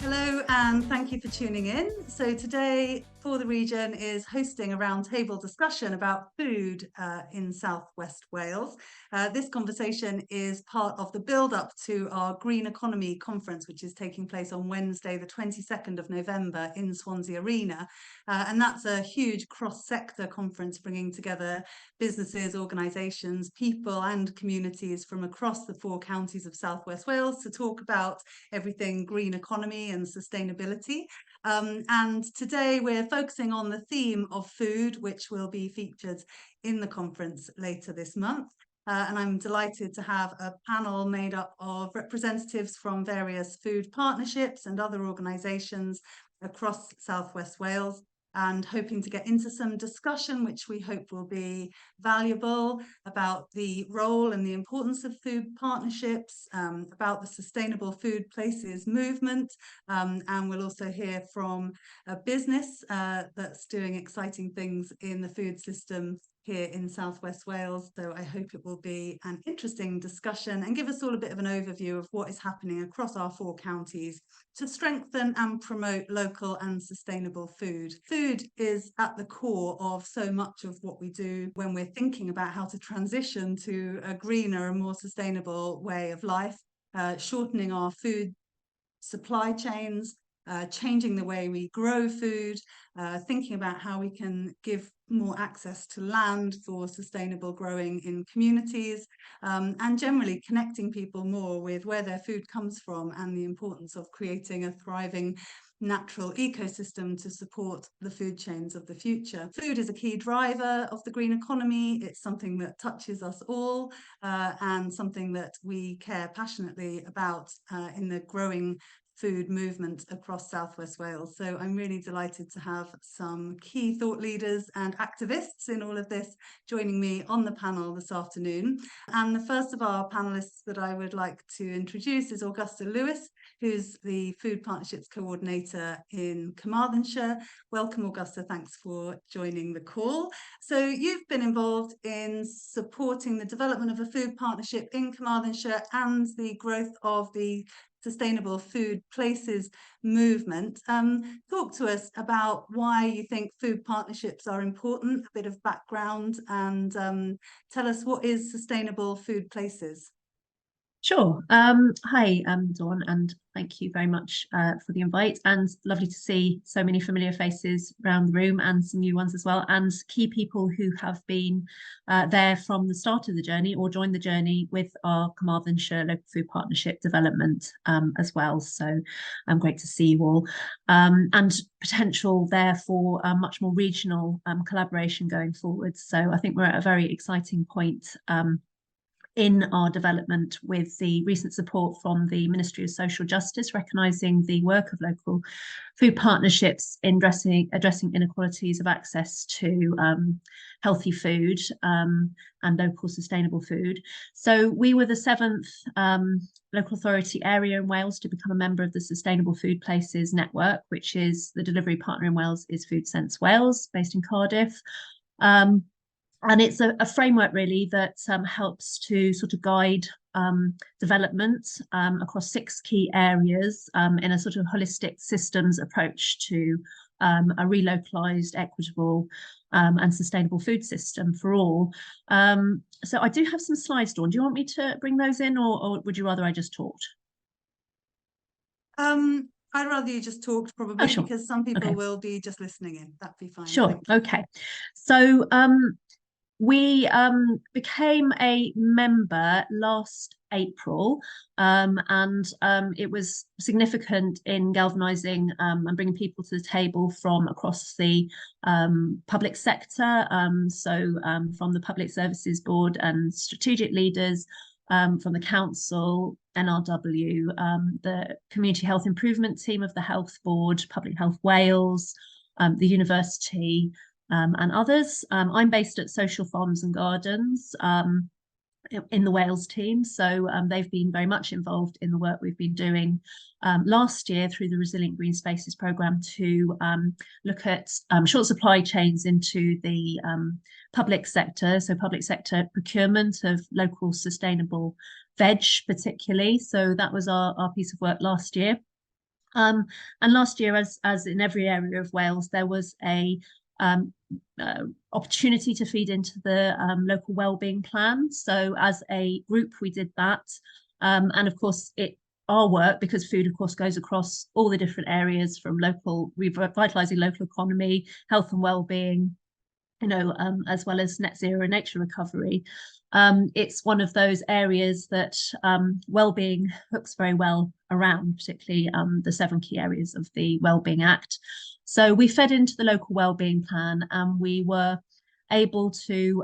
Hello and thank you for tuning in. So today For the Region is hosting a roundtable discussion about food in South West Wales. This conversation is part of the build-up to our Green Economy Conference, which is taking place on Wednesday, the 22nd of November in Swansea Arena. And that's a huge cross-sector conference bringing together businesses, organisations, people and communities from across the 4 counties of South West Wales to talk about everything green economy and sustainability. And today we're focusing on the theme of food, which will be featured in the conference later this month. And I'm delighted to have a panel made up of representatives from various food partnerships and other organisations across South West Wales, and hoping to get into some discussion which we hope will be valuable about the role and the importance of food partnerships, about the sustainable food places movement, and we'll also hear from a business that's doing exciting things in the food system here in South West Wales. So I hope it will be an interesting discussion and give us all a bit of an overview of what is happening across our 4 counties to strengthen and promote local and sustainable food. Food is at the core of so much of what we do when we're thinking about how to transition to a greener and more sustainable way of life, shortening our food supply chains, changing the way we grow food, thinking about how we can give more access to land for sustainable growing in communities, and generally connecting people more with where their food comes from and the importance of creating a thriving natural ecosystem to support the food chains of the future. Food is a key driver of the green economy. It's something that touches us all, and something that we care passionately about in the growing food movement across South West Wales. So I'm really delighted to have some key thought leaders and activists in all of this joining me on the panel this afternoon. And the first of our panelists that I would like to introduce is Augusta Lewis, who's the Food Partnerships Coordinator in Carmarthenshire. Welcome, Augusta. Thanks for joining the call. So you've been involved in supporting the development of a food partnership in Carmarthenshire and the growth of the Sustainable Food Places movement. Talk to us about why you think food partnerships are important, a bit of background, and tell us what is Sustainable Food Places. Sure. Hi, Dawn, and thank you very much for the invite, and lovely to see so many familiar faces around the room and some new ones as well, and key people who have been there from the start of the journey or joined the journey with our Carmarthenshire Local Food Partnership development as well. So great to see you all, and potential there for much more regional collaboration going forward. So I think we're at a very exciting point in our development with the recent support from the Ministry of Social Justice, recognising the work of local food partnerships in addressing inequalities of access to healthy food and local sustainable food. So we were the 7th local authority area in Wales to become a member of the Sustainable Food Places Network, which is the delivery partner in Wales is Food Sense Wales, based in Cardiff. And it's a framework really that helps to sort of guide development across 6 key areas in a sort of holistic systems approach to a relocalised, equitable and sustainable food system for all. So I do have some slides, Dawn. Do you want me to bring those in, or would you rather I just talked? I'd rather you just talked, probably, sure. because some people will be just listening in. That'd be fine. Sure. Okay. So we became a member last April, and it was significant in galvanising and bringing people to the table from across the public sector, from the Public Services Board and strategic leaders, from the council, NRW, the Community Health Improvement Team of the Health Board, Public Health Wales, the university, and others. I'm based at Social Farms and Gardens in the Wales team, so they've been very much involved in the work we've been doing last year through the Resilient Green Spaces programme to look at short supply chains into the public sector, so public sector procurement of local sustainable veg particularly. So that was our piece of work last year. And last year, as in every area of Wales, there was a um, opportunity to feed into the local wellbeing plan. So as a group, we did that. And of course, our work, because food, of course, goes across all the different areas from revitalising local economy, health and wellbeing, as well as net zero and nature recovery. It's one of those areas that wellbeing hooks very well around, particularly the 7 key areas of the Wellbeing Act. So we fed into the local wellbeing plan, and we were able to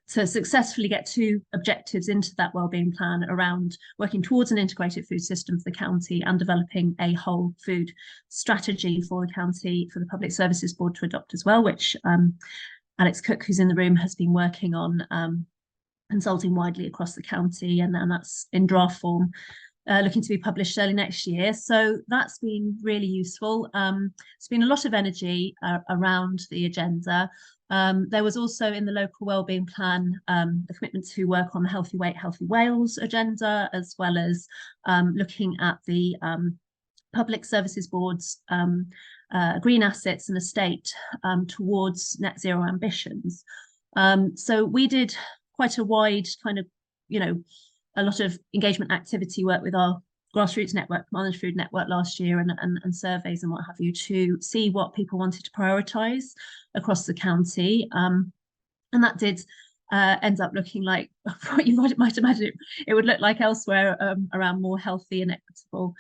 successfully get 2 objectives into that wellbeing plan around working towards an integrated food system for the county and developing a whole food strategy for the county for the Public Services Board to adopt as well, which Alex Cook, who's in the room, has been working on consulting widely across the county, and that's in draft form, looking to be published early next year. So that's been really useful. It's been a lot of energy around the agenda. There was also in the local wellbeing plan the commitment to work on the Healthy Weight, Healthy Wales agenda, as well as looking at the Public Services Board's green assets and estate towards net zero ambitions. So we did quite a wide kind of, a lot of engagement activity work with our grassroots network, Carmarthenshire Food Network last year, and surveys and what have you, to see what people wanted to prioritise across the county. And that did end up looking like what you might imagine it would look like elsewhere, around more healthy and equitable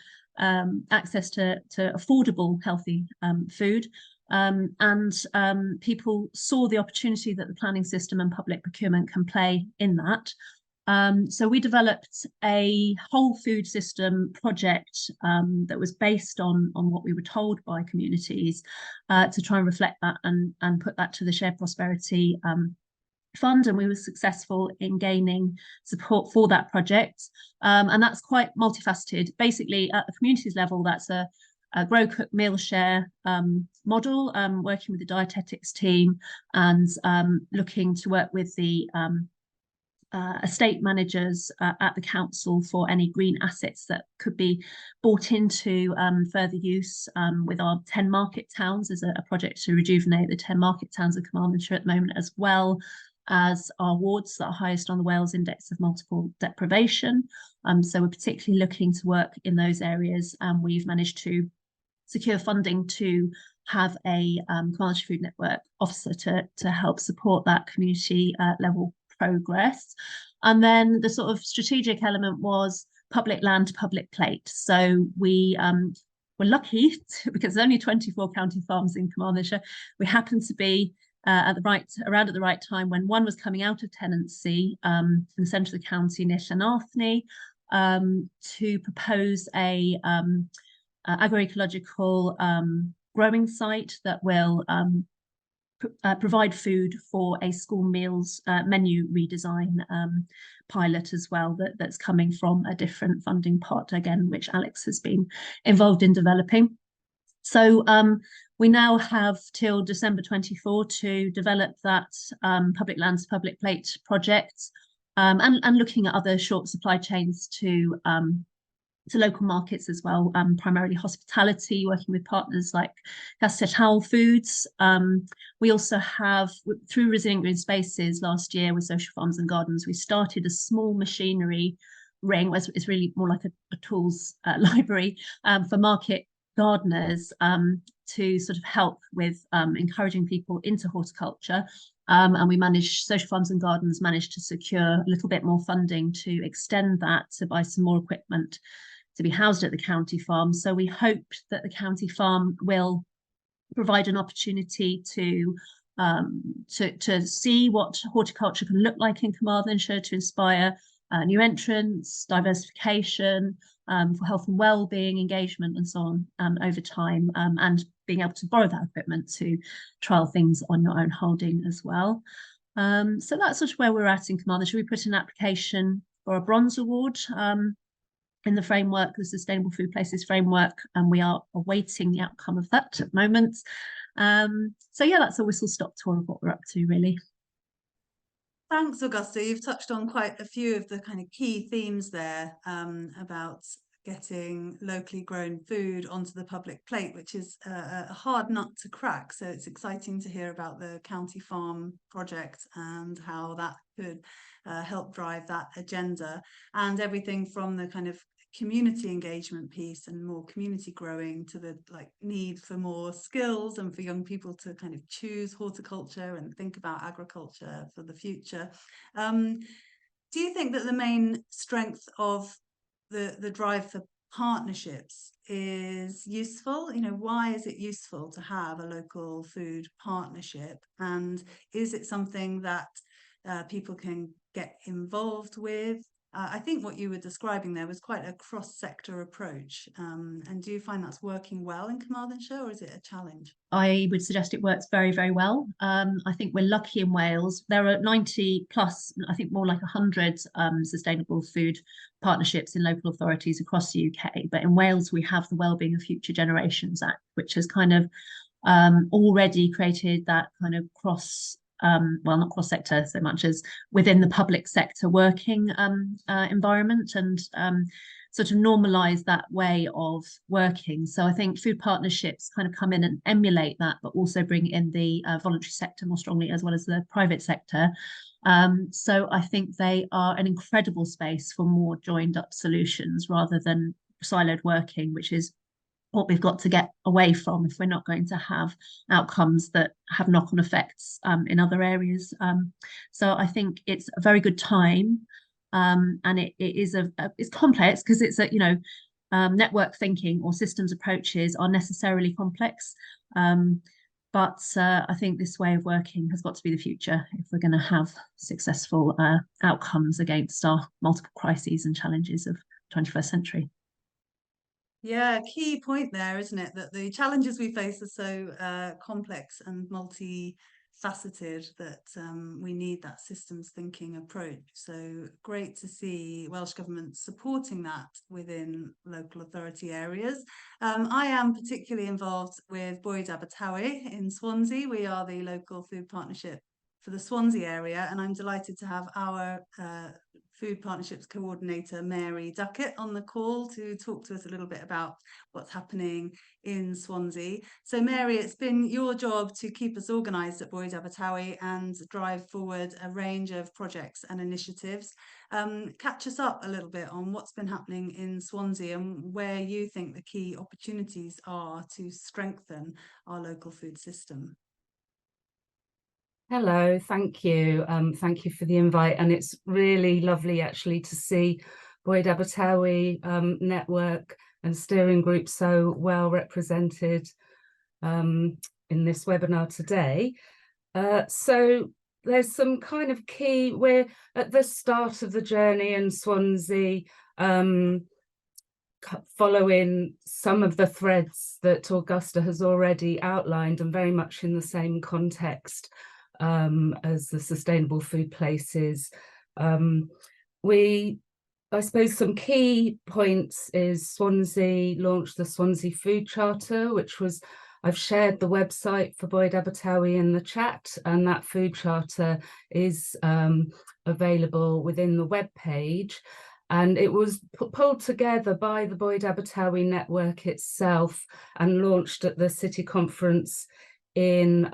access to affordable healthy food. And people saw the opportunity that the planning system and public procurement can play in that. So we developed a whole food system project that was based on what we were told by communities, to try and reflect that and put that to the Shared Prosperity Fund, and we were successful in gaining support for that project. And that's quite multifaceted. Basically, at the communities level, that's a grow, cook, meal share model, working with the dietetics team and looking to work with the estate managers at the council for any green assets that could be brought into further use, with our 10 market towns as a project to rejuvenate the 10 market towns of Carmarthenshire at the moment, as well as our wards that are highest on the Wales Index of Multiple Deprivation. So we're particularly looking to work in those areas, and we've managed to secure funding to have a Carmarthenshire Food Network officer to help support that community level progress. And then the sort of strategic element was public land, public plate. So we were lucky because there's only 24 county farms in Carmarthenshire. We happened to be around at the right time when one was coming out of tenancy in the centre of the county near Llanarthony, to propose a agroecological growing site that will provide food for a school meals menu redesign pilot as well, that's coming from a different funding pot, again, which Alex has been involved in developing. So we now have till December 24 to develop that public lands, public plate project, and looking at other short supply chains to local markets as well, primarily hospitality, working with partners like Abertawe Foods. We also have, through Resilient Green Spaces last year with Social Farms and Gardens, we started a small machinery ring. It's really more like a tools library for market gardeners, to sort of help with encouraging people into horticulture. And we Social Farms and Gardens managed to secure a little bit more funding to extend that, to buy some more equipment to be housed at the county farm. So we hope that the county farm will provide an opportunity to see what horticulture can look like in Carmarthenshire, to inspire new entrants, diversification, for health and well-being, engagement, and so on over time, and being able to borrow that equipment to trial things on your own holding as well. So that's sort of where we're at in Carmarthenshire. We put an application for a bronze award in the framework, the Sustainable Food Places framework, and we are awaiting the outcome of that at the moment. So yeah, that's a whistle-stop tour of what we're up to, really. Thanks, Augusta. You've touched on quite a few of the kind of key themes there, about getting locally grown food onto the public plate, which is a hard nut to crack. So it's exciting to hear about the County Farm project and how that could help drive that agenda, and everything from the kind of community engagement piece and more community growing to the need for more skills and for young people to kind of choose horticulture and think about agriculture for the future. Do you think that the main strength of the drive for partnerships is useful? Why is it useful to have a local food partnership? And is it something that people can get involved with? I think what you were describing there was quite a cross-sector approach. And do you find that's working well in Carmarthenshire, or is it a challenge? I would suggest it works very, very well. I think we're lucky in Wales. There are 90 plus, I think more like 100 sustainable food partnerships in local authorities across the UK. But in Wales, we have the Wellbeing of Future Generations Act, which has kind of already created that kind of well, not cross sector so much as within the public sector working environment, and sort of normalize that way of working. So I think food partnerships kind of come in and emulate that, but also bring in the voluntary sector more strongly, as well as the private sector. So I think they are an incredible space for more joined up solutions rather than siloed working, which is what we've got to get away from if we're not going to have outcomes that have knock-on effects in other areas. So I think it's a very good time, and it is it's complex because it's network thinking or systems approaches are necessarily complex. But I think this way of working has got to be the future if we're going to have successful outcomes against our multiple crises and challenges of 21st century. Yeah, key point there, isn't it? That the challenges we face are so complex and multifaceted that we need that systems thinking approach. So great to see Welsh Government supporting that within local authority areas. I am particularly involved with Bwyd Abertawe in Swansea. We are the local food partnership for the Swansea area, and I'm delighted to have our food partnerships coordinator Mary Duckett on the call to talk to us a little bit about what's happening in Swansea. So Mary, it's been your job to keep us organised at Bwyd Abertawe and drive forward a range of projects and initiatives. Catch us up a little bit on what's been happening in Swansea and where you think the key opportunities are to strengthen our local food system. Hello, thank you. Thank you for the invite, and it's really lovely actually to see Bwyd Abertawe network and steering group so well represented in this webinar today. So there's some kind of key, we're at the start of the journey in Swansea, following some of the threads that Augusta has already outlined, and very much in the same context as the sustainable food places. I suppose some key points is Swansea launched the Swansea Food Charter, which was, I've shared the website for Bwyd Abertawe in the chat, and that food charter is available within the web page. And it was pulled together by the Bwyd Abertawe network itself and launched at the City Conference in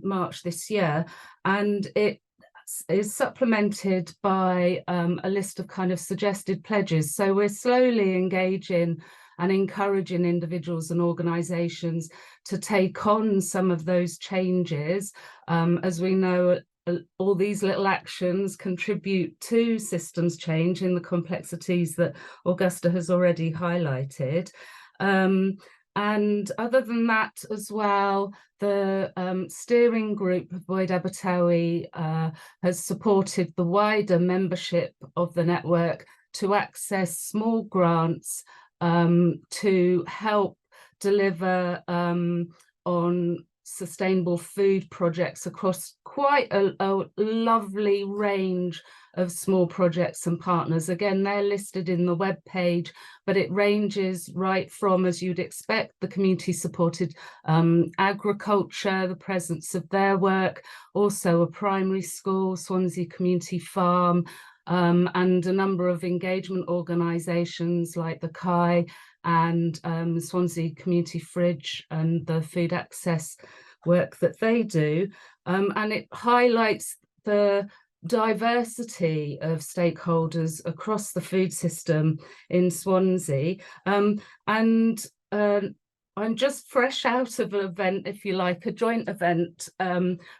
March this year, and it is supplemented by a list of kind of suggested pledges. So we're slowly engaging and encouraging individuals and organisations to take on some of those changes. As we know, all these little actions contribute to systems change in the complexities that Augusta has already highlighted. And other than that as well, the steering group of Bwyd Abertawe has supported the wider membership of the network to access small grants to help deliver on sustainable food projects across quite a lovely range of small projects and partners. Again, they're listed in the web page, but it ranges right from, as you'd expect, the community supported agriculture, the presence of their work, also a primary school, Swansea Community Farm, and a number of engagement organisations like the Mackay and Swansea Community Fridge and the food access work that they do. And it highlights the diversity of stakeholders across the food system in Swansea. I'm just fresh out of an event, if you like, a joint event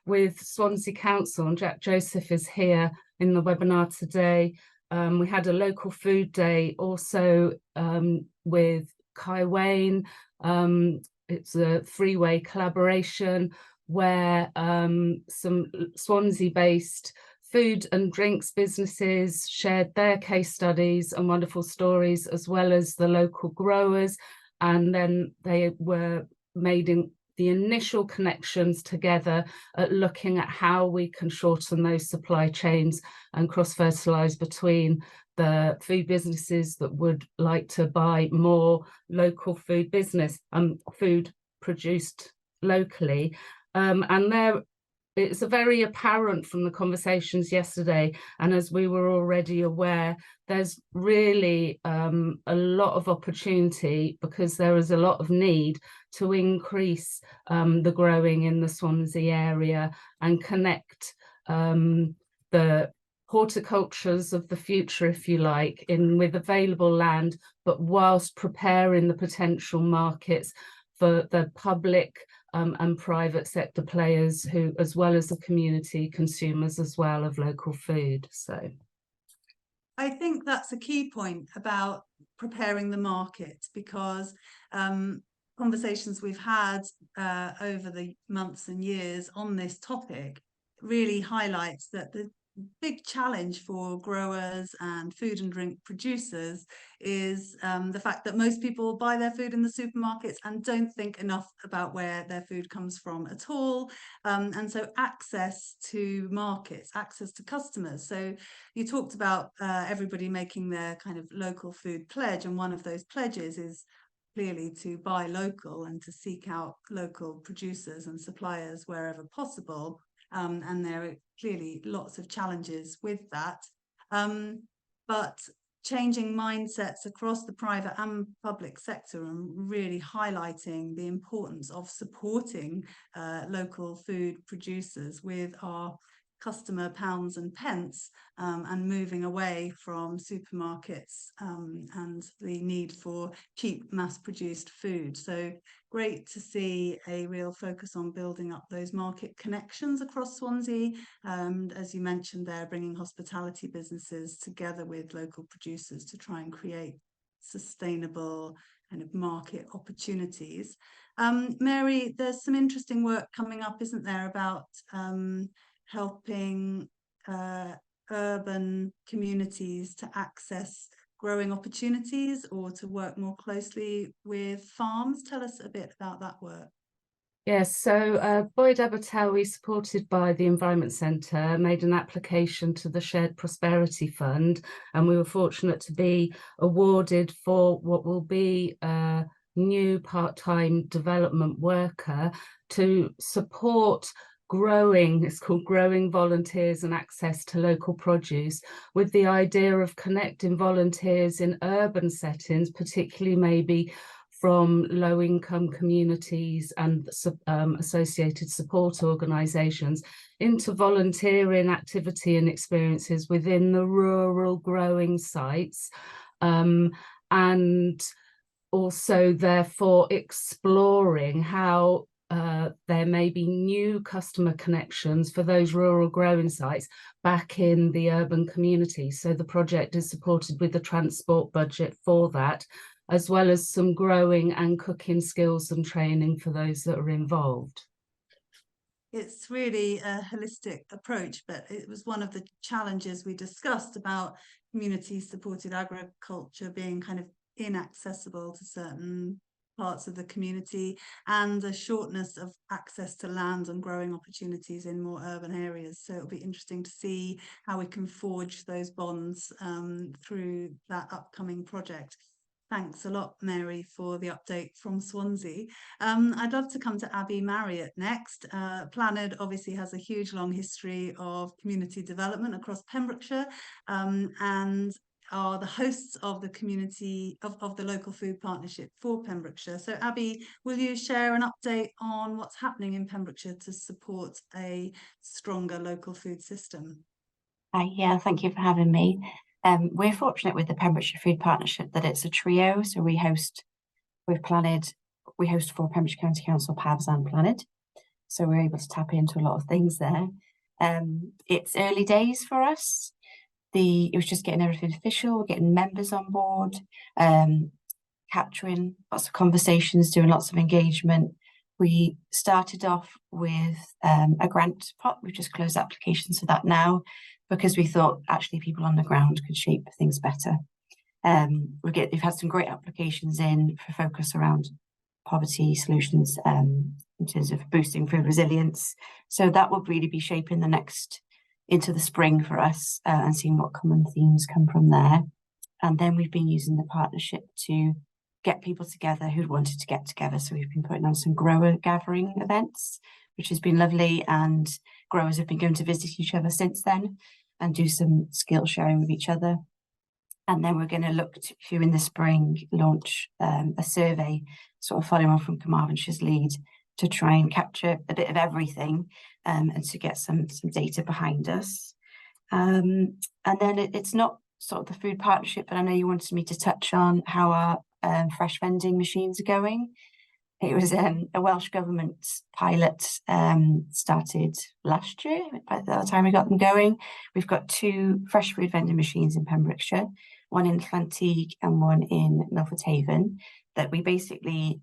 with Swansea Council, and Jack Joseph is here in the webinar today. We had a local food day also with Kai Wayne. It's a three-way collaboration where some Swansea-based food and drinks businesses shared their case studies and wonderful stories, as well as the local growers. And then they were made in the initial connections together at looking at how we can shorten those supply chains and cross-fertilise between the food businesses that would like to buy more local food business, food produced locally. And there, it's very apparent from the conversations yesterday, and as we were already aware, there's really a lot of opportunity, because there is a lot of need to increase the growing in the Swansea area and connect the horticultures of the future, if you like, with available land, but whilst preparing the potential markets for the public and private sector players, who, as well as the community consumers as well of local food. So I think that's a key point about preparing the market, because conversations we've had over the months and years on this topic really highlights that the big challenge for growers and food and drink producers is the fact that most people buy their food in the supermarkets and don't think enough about where their food comes from at all. And so access to markets, access to customers. So you talked about everybody making their kind of local food pledge, and one of those pledges is clearly to buy local and to seek out local producers and suppliers wherever possible. And there are clearly lots of challenges with that. But changing mindsets across the private and public sector and really highlighting the importance of supporting local food producers with our customer pounds and pence, and moving away from supermarkets and the need for cheap mass-produced food. So great to see a real focus on building up those market connections across Swansea. As you mentioned there, bringing hospitality businesses together with local producers to try and create sustainable kind of market opportunities. Mary, there's some interesting work coming up, isn't there, about helping urban communities to access growing opportunities or to work more closely with farms. Tell us a bit about that work. Yes, so Bwyd Abertawe, supported by the Environment Centre, made an application to the Shared Prosperity Fund, and we were fortunate to be awarded for what will be a new part-time development worker to support growing, it's called Growing Volunteers and Access to Local Produce, with the idea of connecting volunteers in urban settings, particularly maybe from low-income communities and associated support organisations, into volunteering activity and experiences within the rural growing sites, and also therefore exploring how there may be new customer connections for those rural growing sites back in the urban community. So the project is supported with the transport budget for that, as well as some growing and cooking skills and training for those that are involved. It's really a holistic approach, but it was one of the challenges we discussed about community-supported agriculture being kind of inaccessible to certain parts of the community, and the shortness of access to land and growing opportunities in more urban areas. So it'll be interesting to see how we can forge those bonds through that upcoming project. Thanks a lot, Mary, for the update from Swansea. I'd love to come to Abby Marriott next. Planed obviously has a huge long history of community development across Pembrokeshire, and are the hosts of the community of the local food partnership for Pembrokeshire. So Abby, will you share an update on what's happening in Pembrokeshire to support a stronger local food system? Yeah, thank you for having me. We're fortunate with the Pembrokeshire Food Partnership that it's a trio. So we host for Pembrokeshire County Council, PAVs and Planed. So we're able to tap into a lot of things there. It's early days for us. It was just getting everything official, getting members on board, capturing lots of conversations, doing lots of engagement. We started off with a grant pot. We've just closed applications for that now because we thought actually people on the ground could shape things better. We've had some great applications in for focus around poverty solutions in terms of boosting food resilience. So that will really be shaping into the spring for us and seeing what common themes come from there. And then we've been using the partnership to get people together who'd wanted to get together. So we've been putting on some grower gathering events, which has been lovely. And growers have been going to visit each other since then and do some skill sharing with each other. And then we're going to look to, in the spring, launch a survey, sort of following on from Carmarthenshire's lead, to try and capture a bit of everything and to get some data behind us. And then it's not sort of the food partnership, but I know you wanted me to touch on how our fresh vending machines are going. It was a Welsh Government pilot started last year, by the time we got them going. We've got 2 fresh food vending machines in Pembrokeshire, one in Llantyg and one in Milford Haven, that we basically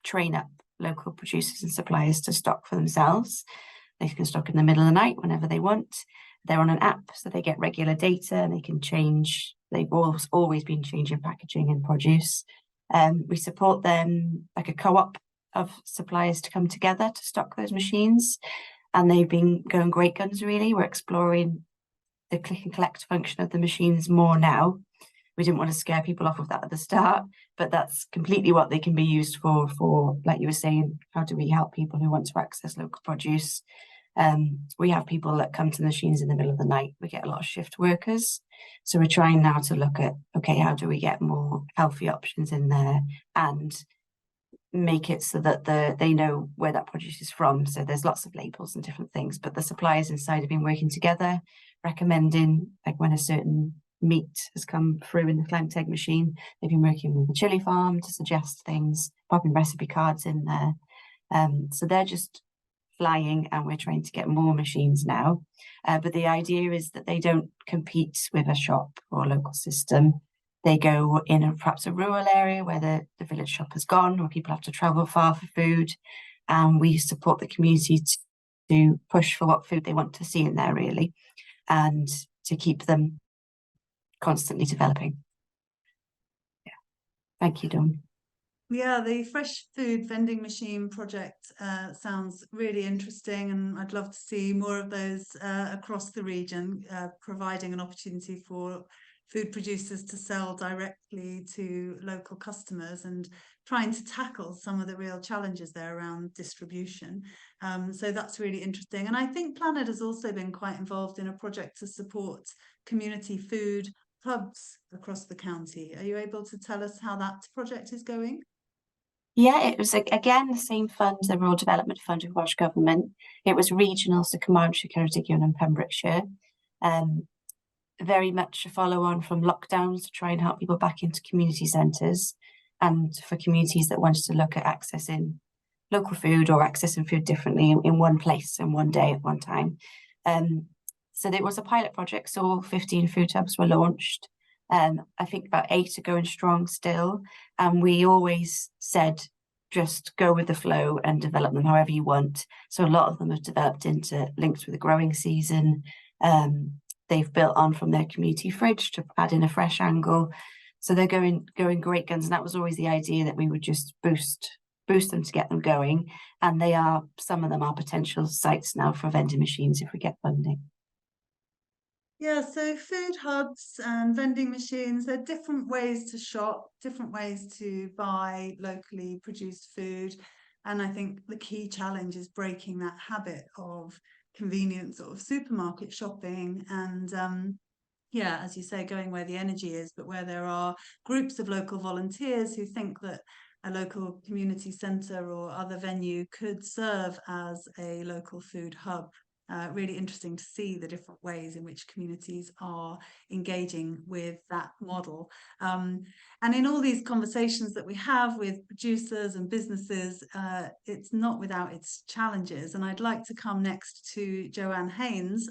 train up local producers and suppliers to stock for themselves. They can stock in the middle of the night whenever they want. They're on an app, so they get regular data and they can change. They've always been changing packaging and produce. We support them like a co-op of suppliers to come together to stock those machines, and they've been going great guns really. We're exploring the click and collect function of the machines more now. We didn't want to scare people off of that at the start, but that's completely what they can be used for, like you were saying, how do we help people who want to access local produce? We have people that come to the machines in the middle of the night. We get a lot of shift workers. So we're trying now to look at, okay, how do we get more healthy options in there and make it so that they know where that produce is from. So there's lots of labels and different things, but the suppliers inside have been working together, recommending, like when a certain meat has come through in the Llantyg machine, they've been working with the chili farm to suggest things, popping recipe cards in there. So they're just flying, and we're trying to get more machines now. But the idea is that they don't compete with a shop or a local system. They go in perhaps a rural area where the village shop has gone, or people have to travel far for food. And we support the community to push for what food they want to see in there, really, and to keep them constantly developing. Yeah. Thank you, Dawn. Yeah, the fresh food vending machine project sounds really interesting, and I'd love to see more of those across the region, providing an opportunity for food producers to sell directly to local customers and trying to tackle some of the real challenges there around distribution. So that's really interesting. And I think Planed has also been quite involved in a project to support community food hubs across the county. Are you able to tell us how that project is going? Yeah, it was again the same fund, the Rural Development Fund of Welsh Government. It was regional, so Carmarthenshire, Ceredigion and Pembrokeshire. Very much a follow-on from lockdowns to try and help people back into community centres, and for communities that wanted to look at accessing local food or accessing food differently in one place and one day at one time. So there was a pilot project, so all 15 food hubs were launched. I think about 8 are going strong still, and we always said just go with the flow and develop them however you want. So a lot of them have developed into links with the growing season. They've built on from their community fridge to add in a fresh angle. So they're going great guns, and that was always the idea, that we would just boost them to get them going. And some of them are potential sites now for vending machines if we get funding. Yeah, so food hubs and vending machines, they're different ways to shop, different ways to buy locally produced food. And I think the key challenge is breaking that habit of convenient sort of supermarket shopping and yeah, as you say, going where the energy is, but where there are groups of local volunteers who think that a local community centre or other venue could serve as a local food hub. Really interesting to see the different ways in which communities are engaging with that model. And in all these conversations that we have with producers and businesses, it's not without its challenges. And I'd like to come next to Joanne Haines.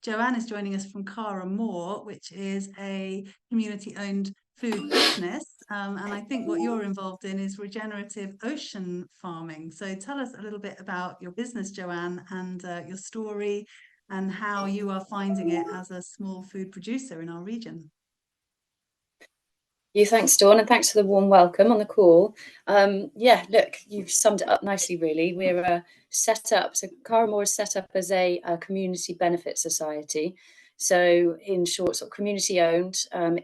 Joanne is joining us from Cara Moor, which is a community-owned food business. And I think what you're involved in is regenerative ocean farming. So tell us a little bit about your business, Joanne, and your story and how you are finding it as a small food producer in our region. Thanks, Dawn, and thanks for the warm welcome on the call. Yeah, look, you've summed it up nicely, really. We're set up, so Cara Moor is set up as a community benefit society. So in short, sort of community owned.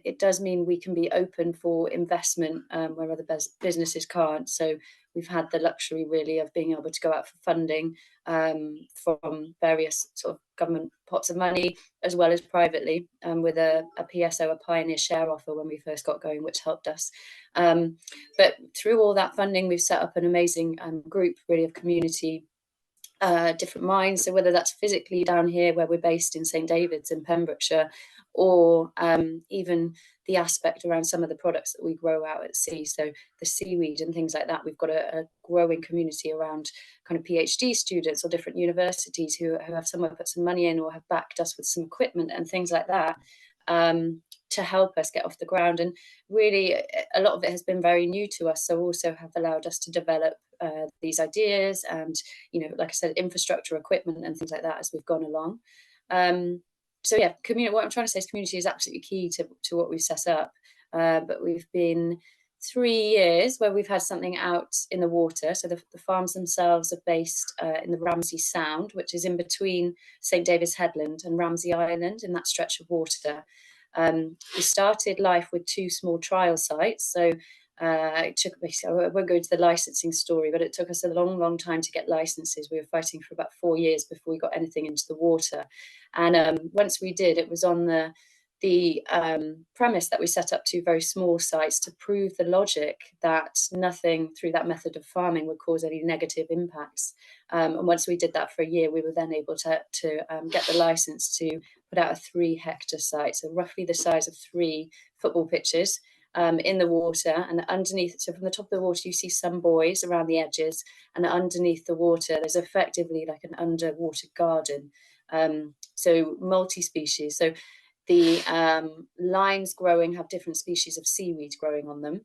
It does mean we can be open for investment where other businesses can't. So we've had the luxury really of being able to go out for funding from various sort of government pots of money, as well as privately, with a PSO, a pioneer share offer when we first got going, which helped us. But through all that funding, we've set up an amazing group really of community different minds. So whether that's physically down here where we're based in St David's in Pembrokeshire, or even the aspect around some of the products that we grow out at sea, so the seaweed and things like that. We've got a growing community around kind of PhD students or different universities who have somewhere put some money in or have backed us with some equipment and things like that to help us get off the ground. And really a lot of it has been very new to us, so also have allowed us to develop these ideas and, you know, like I said, infrastructure, equipment and things like that as we've gone along. So yeah, what I'm trying to say is community is absolutely key to what we've set up. But we've been 3 years where we've had something out in the water. So the farms themselves are based in the Ramsey Sound, which is in between St David's Headland and Ramsey Island, in that stretch of water. We started life with 2 small trial sites. So it took basically, I won't go into the licensing story, but it took us a long time to get licenses. We were fighting for about 4 years before we got anything into the water. And once we did, it was on the premise that we set up 2 very small sites to prove the logic that nothing through that method of farming would cause any negative impacts. And once we did that for a year, we were then able to get the license to put out a 3-hectare site, so roughly the size of 3 football pitches in the water. And underneath, so from the top of the water, you see some buoys around the edges, and underneath the water, there's effectively like an underwater garden. So multi-species. So the lines growing have different species of seaweed growing on them,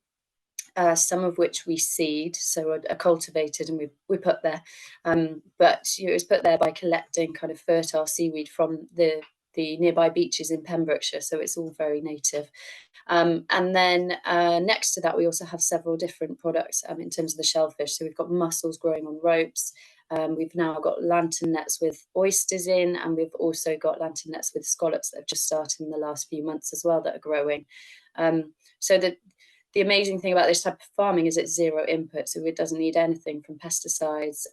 some of which we seed, so are cultivated and we put there. But it was put there by collecting kind of fertile seaweed from the nearby beaches in Pembrokeshire, so it's all very native. And then next to that, we also have several different products in terms of the shellfish. So we've got mussels growing on ropes. We've now got lantern nets with oysters in, and we've also got lantern nets with scallops that have just started in the last few months as well that are growing. So the amazing thing about this type of farming is it's 0 input, so it doesn't need anything from pesticides,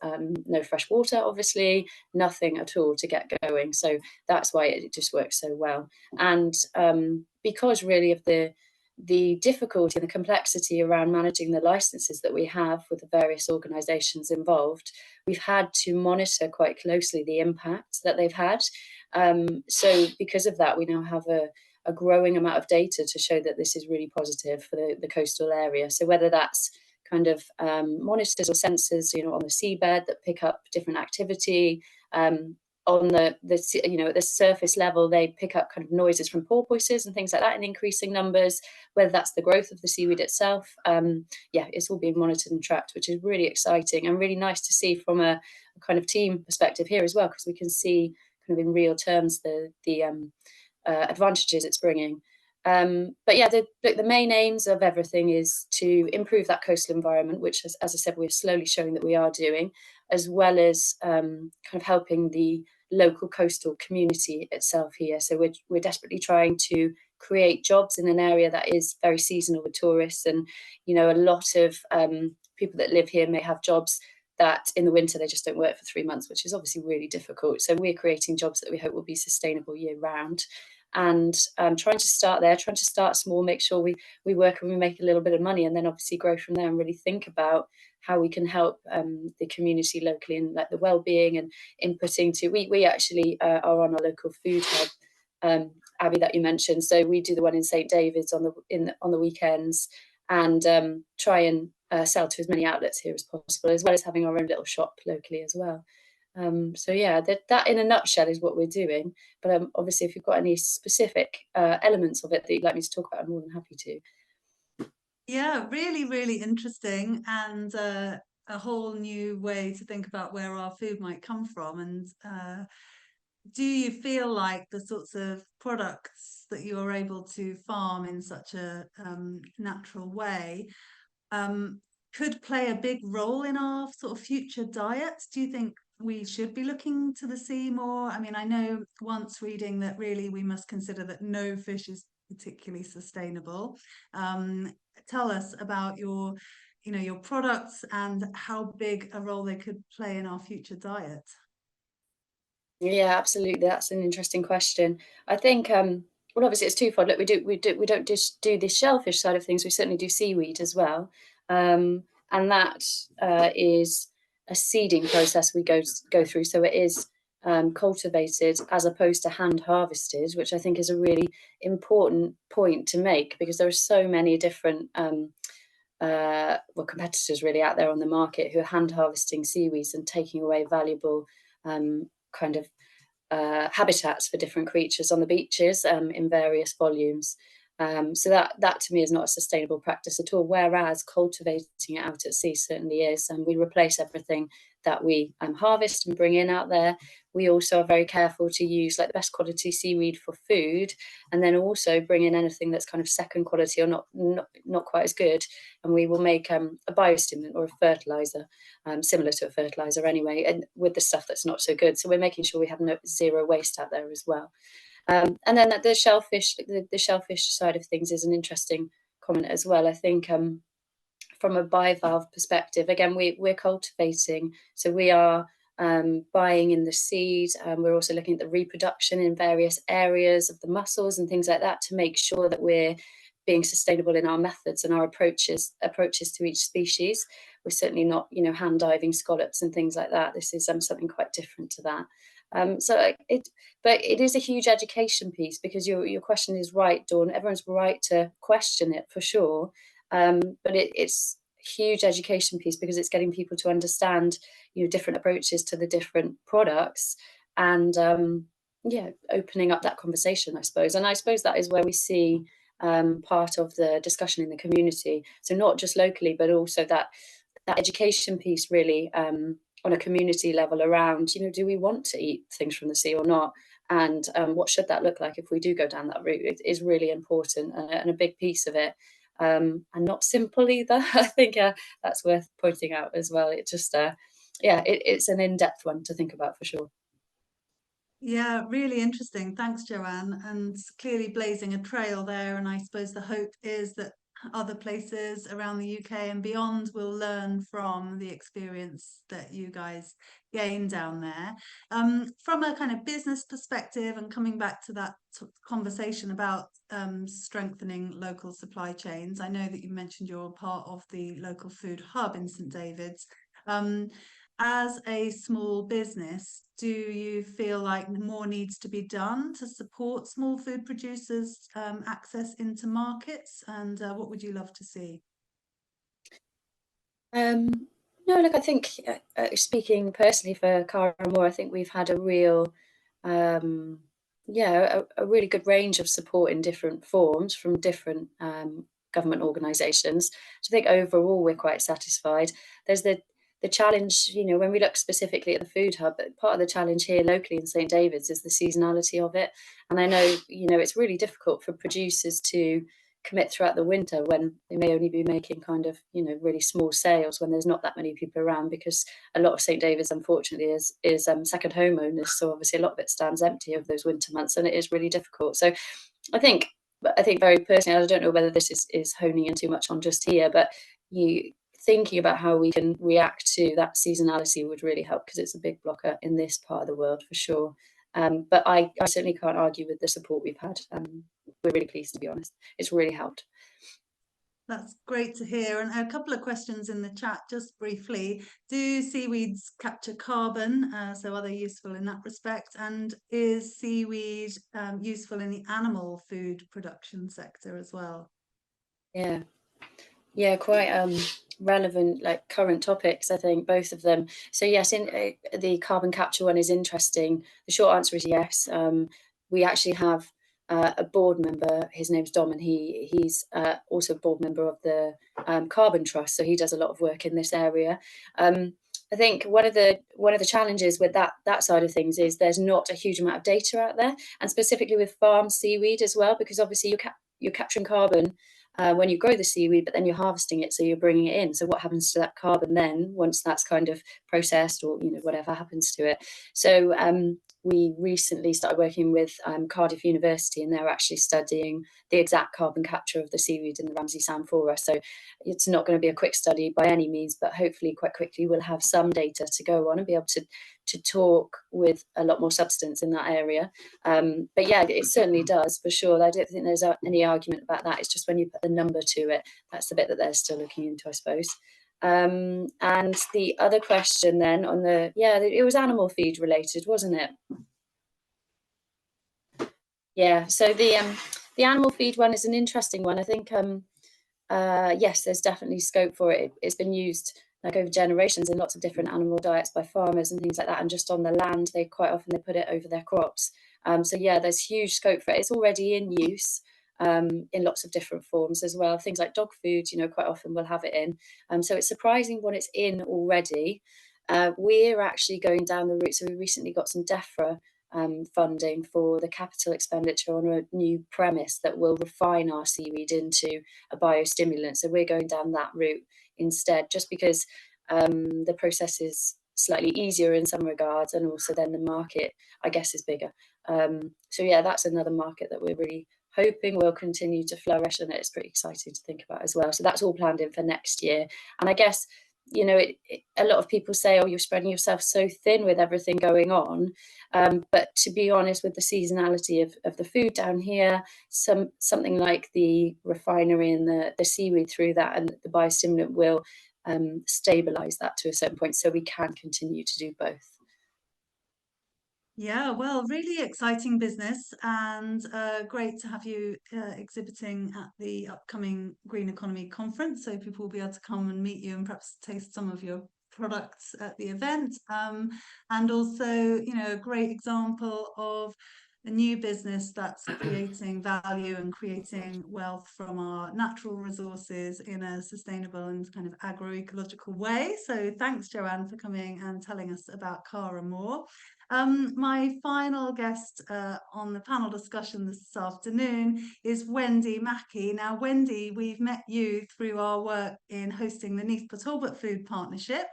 no fresh water, obviously, nothing at all to get going. So that's why it just works so well. And because really of the difficulty and the complexity around managing the licenses that we have with the various organisations involved, we've had to monitor quite closely the impact that they've had. So because of that, we now have a growing amount of data to show that this is really positive for the coastal area. So whether that's kind of monitors or sensors, you know, on the seabed that pick up different activity, on the surface level, they pick up kind of noises from porpoises and things like that in increasing numbers, whether that's the growth of the seaweed itself. Yeah, it's all being monitored and tracked, which is really exciting and really nice to see from a kind of team perspective here as well, because we can see kind of in real terms the advantages it's bringing. But yeah, the main aims of everything is to improve that coastal environment, which, as I said, we're slowly showing that we are doing, as well as kind of helping the local coastal community itself here. So we're desperately trying to create jobs in an area that is very seasonal with tourists, and you know, a lot of people that live here may have jobs that in the winter they just don't work for 3 months, which is obviously really difficult. So we're creating jobs that we hope will be sustainable year round, and trying to start there, trying to start small, make sure we work and we make a little bit of money, and then obviously grow from there and really think about how we can help the community locally, and like the well-being and inputting to. We actually are on our local food hub, Abby, that you mentioned. So we do the one in St David's on the weekends, and try and sell to as many outlets here as possible, as well as having our own little shop locally as well. So yeah, that in a nutshell is what we're doing. But obviously, if you've got any specific elements of it that you'd like me to talk about, I'm more than happy to. Yeah, really, really interesting, and a whole new way to think about where our food might come from. And do you feel like the sorts of products that you are able to farm in such a natural way could play a big role in our sort of future diets? Do you think we should be looking to the sea more? I mean, I know once reading that really we must consider that no fish is particularly sustainable. Tell us about your products and how big a role they could play in our future diet. Yeah, absolutely. That's an interesting question. I think, well, obviously it's twofold. Look, we don't just do the shellfish side of things. We certainly do seaweed as well, and that is a seeding process we go through. So it is cultivated as opposed to hand harvested, which I think is a really important point to make, because there are so many different competitors really out there on the market who are hand harvesting seaweeds and taking away valuable kind of habitats for different creatures on the beaches in various volumes. So that to me is not a sustainable practice at all, whereas cultivating it out at sea certainly is. And we replace everything that we harvest and bring in out there. We also are very careful to use like the best quality seaweed for food, and then also bring in anything that's kind of second quality or not quite as good, and we will make a biostimulant or a fertilizer, similar to a fertilizer anyway, and with the stuff that's not so good. So we're making sure we have zero waste out there as well. And then the shellfish side of things is an interesting comment as well. I think from a bivalve perspective, again, we're cultivating, so we are buying in the seed. We're also looking at the reproduction in various areas of the mussels and things like that to make sure that we're being sustainable in our methods and our approaches to each species. We're certainly not, hand diving scallops and things like that. This is something quite different to that. But it is a huge education piece, because your question is right, Dawn. Everyone's right to question it for sure. But it's a huge education piece, because it's getting people to understand, different approaches to the different products, and opening up that conversation, I suppose. And I suppose that is where we see part of the discussion in the community. So not just locally, but also that education piece really on a community level around, do we want to eat things from the sea or not? And what should that look like if we do go down that route? It is really important and a big piece of it. And not simple either. I think that's worth pointing out as well. It just, it's an in-depth one to think about for sure. Yeah, really interesting. Thanks, Joanne. And clearly blazing a trail there. And I suppose the hope is that other places around the UK and beyond will learn from the experience that you guys gain down there. From a kind of business perspective, and coming back to that conversation about strengthening local supply chains, I know that you mentioned you're part of the local food hub in St David's. As a small business, do you feel like more needs to be done to support small food producers' access into markets? And what would you love to see? No, look, I think speaking personally for Cara Moore, I think we've had a real, a really good range of support in different forms from different government organisations. So I think overall we're quite satisfied. There's the challenge, when we look specifically at the food hub, part of the challenge here locally in St David's is the seasonality of it. And I know, it's really difficult for producers to commit throughout the winter when they may only be making kind of, you know, really small sales when there's not that many people around, because a lot of St David's unfortunately is second homeowners, so obviously a lot of it stands empty over those winter months, and it is really difficult. So I think very personally, I don't know whether this is honing in too much on just here, but you thinking about how we can react to that seasonality would really help, because it's a big blocker in this part of the world for sure. But I certainly can't argue with the support we've had. We're really pleased, to be honest. It's really helped. That's great to hear. And a couple of questions in the chat, just briefly. Do seaweeds capture carbon? So are they useful in that respect? And is seaweed useful in the animal food production sector as well? Yeah, quite relevant, like current topics, I think, both of them. So yes, in the carbon capture one is interesting. The short answer is yes. We actually have a board member, his name's Dom, and he's also a board member of the Carbon Trust, so he does a lot of work in this area. I think one of the challenges with that side of things is there's not a huge amount of data out there, and specifically with farm seaweed as well, because obviously you're capturing carbon when you grow the seaweed, but then you're harvesting it, so you're bringing it in. So what happens to that carbon then once that's kind of processed, or, you know, whatever happens to it? So we recently started working with Cardiff University, and they're actually studying the exact carbon capture of the seaweed in the Ramsey Sound for us. So it's not going to be a quick study by any means, but hopefully quite quickly we'll have some data to go on and be able to talk with a lot more substance in that area. But yeah, it certainly does, for sure. I don't think there's any argument about that. It's just when you put the number to it, that's the bit that they're still looking into, I suppose. And the other question then on it was animal feed related, wasn't it? Yeah, so the animal feed one is an interesting one. I think yes, there's definitely scope for it. It's been used like over generations in lots of different animal diets by farmers and things like that, and just on the land they quite often put it over their crops. So yeah, there's huge scope for it. It's already in use in lots of different forms as well. Things like dog food, you know, quite often we'll have it in. So it's surprising what it's in already. We're actually going down the route. So we recently got some DEFRA funding for the capital expenditure on a new premise that will refine our seaweed into a biostimulant. So we're going down that route instead, just because the process is slightly easier in some regards, and also then the market, I guess, is bigger. So yeah, that's another market that we're really hoping will continue to flourish, and it's pretty exciting to think about as well. So that's all planned in for next year. And I guess, you know, a lot of people say, oh, you're spreading yourself so thin with everything going on. But to be honest, with the seasonality of the food down here, something like the refinery and the seaweed through that and the biostimulant will stabilize that to a certain point, so we can continue to do both. Yeah, well, really exciting business, and great to have you exhibiting at the upcoming Green Economy Conference, so people will be able to come and meet you and perhaps taste some of your products at the event. And also, you know, a great example of a new business that's creating value and creating wealth from our natural resources in a sustainable and kind of agroecological way. So thanks, Joanne, for coming and telling us about Cara more. My final guest on the panel discussion this afternoon is Wendy Mackay. Now, Wendy, we've met you through our work in hosting the Neath Talbot Food Partnership,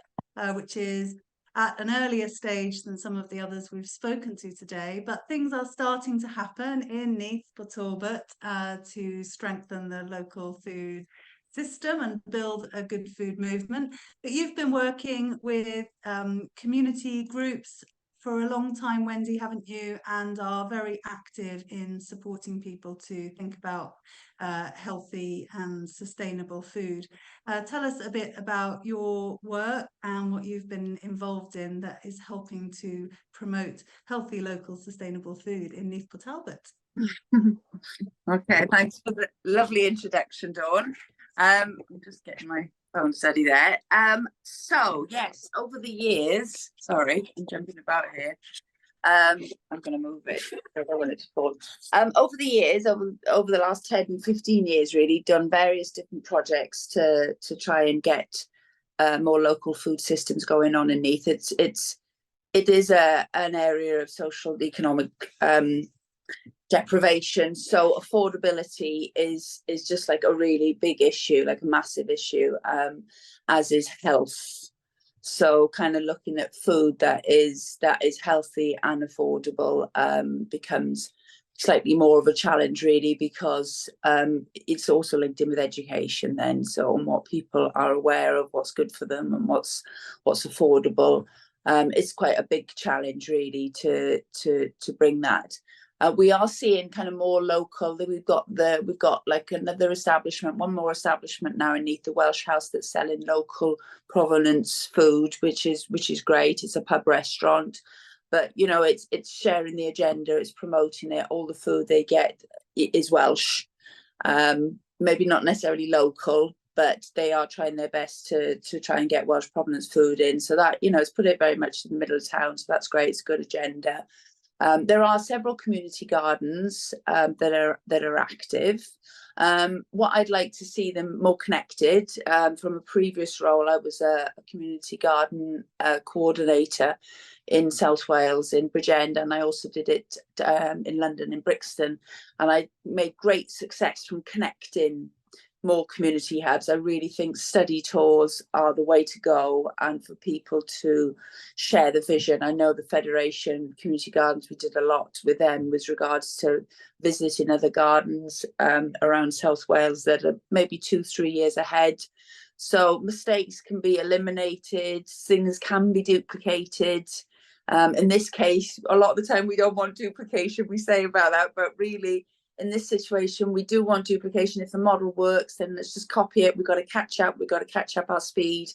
which is at an earlier stage than some of the others we've spoken to today, but things are starting to happen in Neath Talbot to strengthen the local food system and build a good food movement. But you've been working with community groups for a long time, Wendy, haven't you? And are very active in supporting people to think about healthy and sustainable food. Tell us a bit about your work and what you've been involved in that is helping to promote healthy, local, sustainable food in Neath Talbot. Okay, thanks for the lovely introduction, Dawn. I'm just getting my phone steady there. So yes, over the years, sorry, I'm jumping about here. I'm going to move it. I don't want it to fall. Over the years, over the last 10, 15 years, really done various different projects to try and get more local food systems going on in Neath. It is an area of social, economic deprivation. So affordability is just like a really big issue, like a massive issue, as is health. So kind of looking at food that is healthy and affordable becomes slightly more of a challenge, really, because it's also linked in with education then. So on what people are aware of, what's good for them and what's affordable. It's quite a big challenge, really, to bring that. We are seeing kind of more local. We've got like another establishment, one more establishment now in the Welsh House that's selling local provenance food, which is great. It's a pub restaurant, but you know, it's sharing the agenda, it's promoting it. All the food they get is Welsh, maybe not necessarily local, but they are trying their best to try and get Welsh provenance food in. So that, you know, it's put it very much in the middle of town. So that's great. It's a good agenda. There are several community gardens that are active. What I'd like to see them more connected. From a previous role, I was a community garden coordinator in South Wales, in Bwyd, and I also did it in London, in Brixton, and I made great success from connecting more community hubs. I really think study tours are the way to go, and for people to share the vision. I know the Federation Community Gardens, we did a lot with them with regards to visiting other gardens around South Wales that are maybe 2-3 years ahead. So mistakes can be eliminated, things can be duplicated. In this case, a lot of the time we don't want duplication, we say about that, but really in this situation, we do want duplication. If the model works, then let's just copy it. We've got to catch up. We've got to catch up our speed.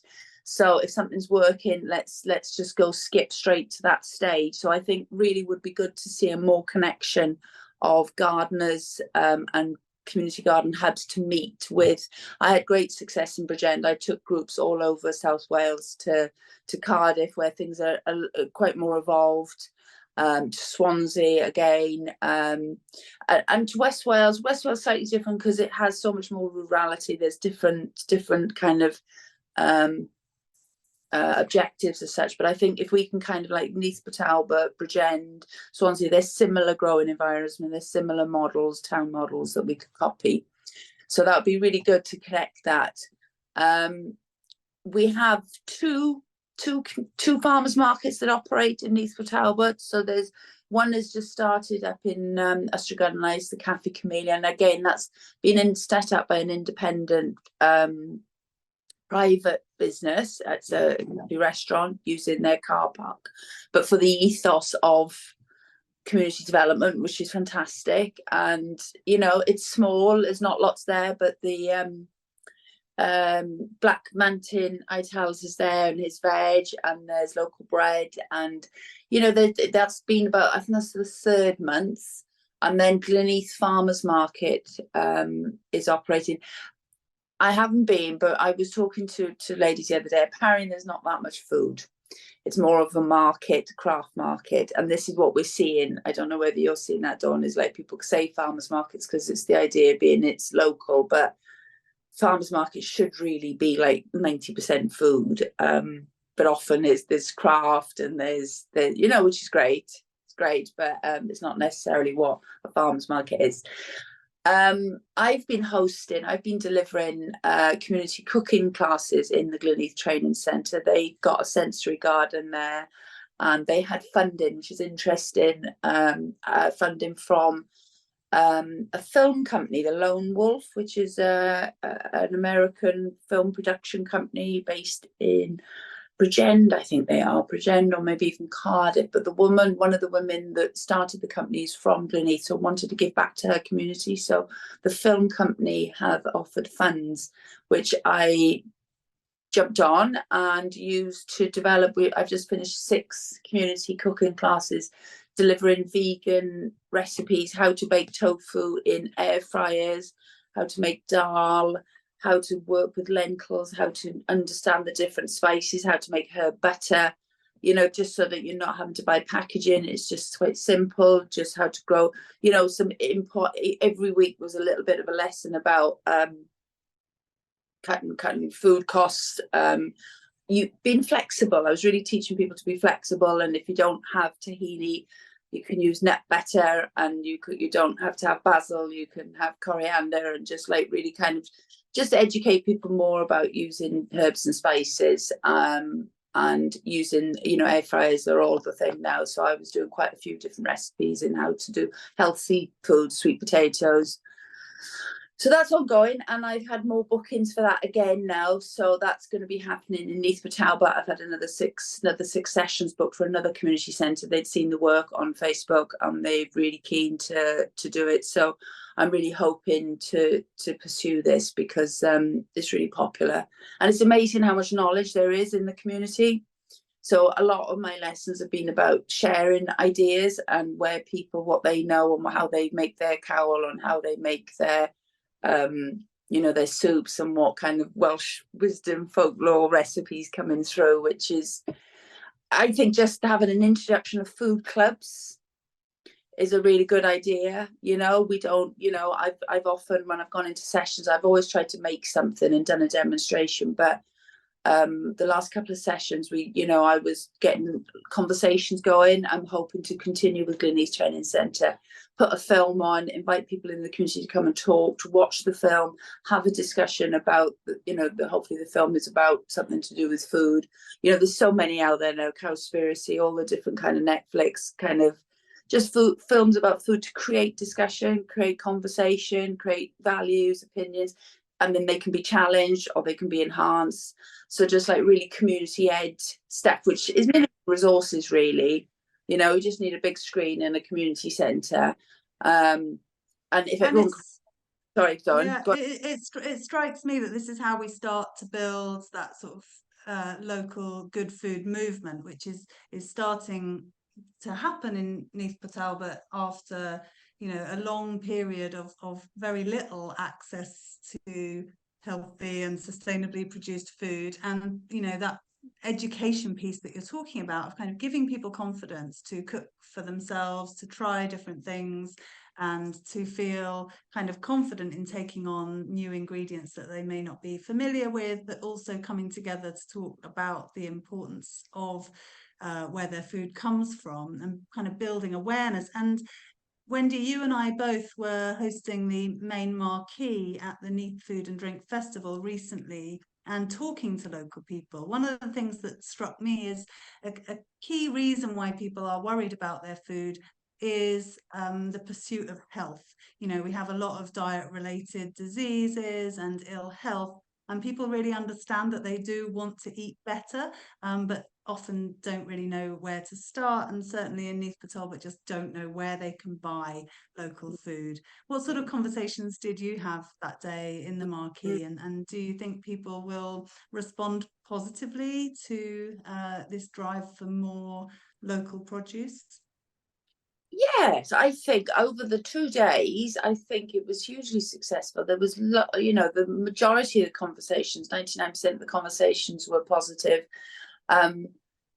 So if something's working, let's just go skip straight to that stage. So I think really would be good to see a more connection of gardeners and community garden hubs to meet with. I had great success in Bwyd. I took groups all over South Wales to Cardiff, where things are quite more evolved. To Swansea again, and to West Wales. West Wales slightly different because it has so much more rurality. There's different kind of objectives as such. But I think if we can kind of like Abertawe, Bwyd, Swansea, there's similar growing environments and there's similar models, town models that we could copy. So that would be really good to connect that. We have two farmers markets that operate in Abertawe. So there's one has just started up in Augusta, the Cafe Camellia, and again that's been set up by an independent private business. It's a restaurant using their car park, but for the ethos of community development, which is fantastic. And you know, it's small, there's not lots there, but the Black Mountain Itals is there, and his veg, and there's local bread, and you know that's been about, I think that's the 3rd month. And then Gleneath Farmers Market is operating. I haven't been, but I was talking to ladies the other day. Apparently there's not that much food. It's more of a market, craft market, and this is what we're seeing. I don't know whether you're seeing that, Dawn, is like people say farmers markets because it's the idea being it's local, but farmers markets should really be like 90% food, but often there's craft and there's you know, which is great. It's great, but it's not necessarily what a farmers market is. I've been delivering community cooking classes in the Gleneath Training Centre. They got a sensory garden there, and they had funding, which is interesting, funding from a film company, the Lone Wolf, which is an American film production company based in Bwyd, I think they are, Bwyd, or maybe even Cardiff. But one of the women that started the company is from Gleneath, so wanted to give back to her community. So the film company have offered funds, which I jumped on and used to develop. I've just finished 6 community cooking classes, delivering vegan recipes, how to bake tofu in air fryers, how to make dal, how to work with lentils, how to understand the different spices, how to make herb butter, you know, just so that you're not having to buy packaging. It's just quite simple, just how to grow, you know, some import. Every week was a little bit of a lesson about cutting food costs. You've been flexible. I was really teaching people to be flexible, and if you don't have tahini, you can use nut butter, and you don't have to have basil, you can have coriander, and just like really kind of just educate people more about using herbs and spices, and using, you know, air fryers are all the thing now. So I was doing quite a few different recipes in how to do healthy food, sweet potatoes. So that's ongoing, and I've had more bookings for that again now. So that's going to be happening in Abertawe. But I've had another six sessions booked for another community centre. They'd seen the work on Facebook, and they're really keen to do it. So I'm really hoping to pursue this, because it's really popular, and it's amazing how much knowledge there is in the community. So a lot of my lessons have been about sharing ideas and where people, what they know and how they make their cowl and how they make their you know, their soups, and what kind of Welsh wisdom folklore recipes coming through, which is, I think, just having an introduction of food clubs is a really good idea. You know, we don't, you know, I've often, when I've gone into sessions, I've always tried to make something and done a demonstration, but the last couple of sessions, I was getting conversations going. I'm hoping to continue with Gleanese Training Centre, put a film on, invite people in the community to come and talk, to watch the film, have a discussion about, hopefully the film is about something to do with food. You know, there's so many out there now, Cowspiracy, all the different kind of Netflix kind of just food films about food, to create discussion, create conversation, create values, opinions, and then they can be challenged or they can be enhanced. So just like really community-ed stuff, which is minimal resources really. You know, we just need a big screen and a community centre. And if everyone... Sorry, Dawn. Yeah, it strikes me that this is how we start to build that sort of local good food movement, which is starting to happen in Neath Patel, but after a long period of very little access to healthy and sustainably produced food. And that education piece that you're talking about, of kind of giving people confidence to cook for themselves, to try different things, and to feel kind of confident in taking on new ingredients that they may not be familiar with, but also coming together to talk about the importance of where their food comes from, and kind of building awareness. And Wendy, you and I both were hosting the main marquee at the Neath Food and Drink Festival recently, and talking to local people. One of the things that struck me is a key reason why people are worried about their food is the pursuit of health. We have a lot of diet-related diseases and ill health, and people really understand that they do want to eat better, but often don't really know where to start, and certainly in Neath Patel, but just don't know where they can buy local food. What sort of conversations did you have that day in the marquee, and do you think people will respond positively to this drive for more local produce? Yes, I think over the 2 days, I think it was hugely successful. There was, the majority of the conversations, 99% of the conversations were positive.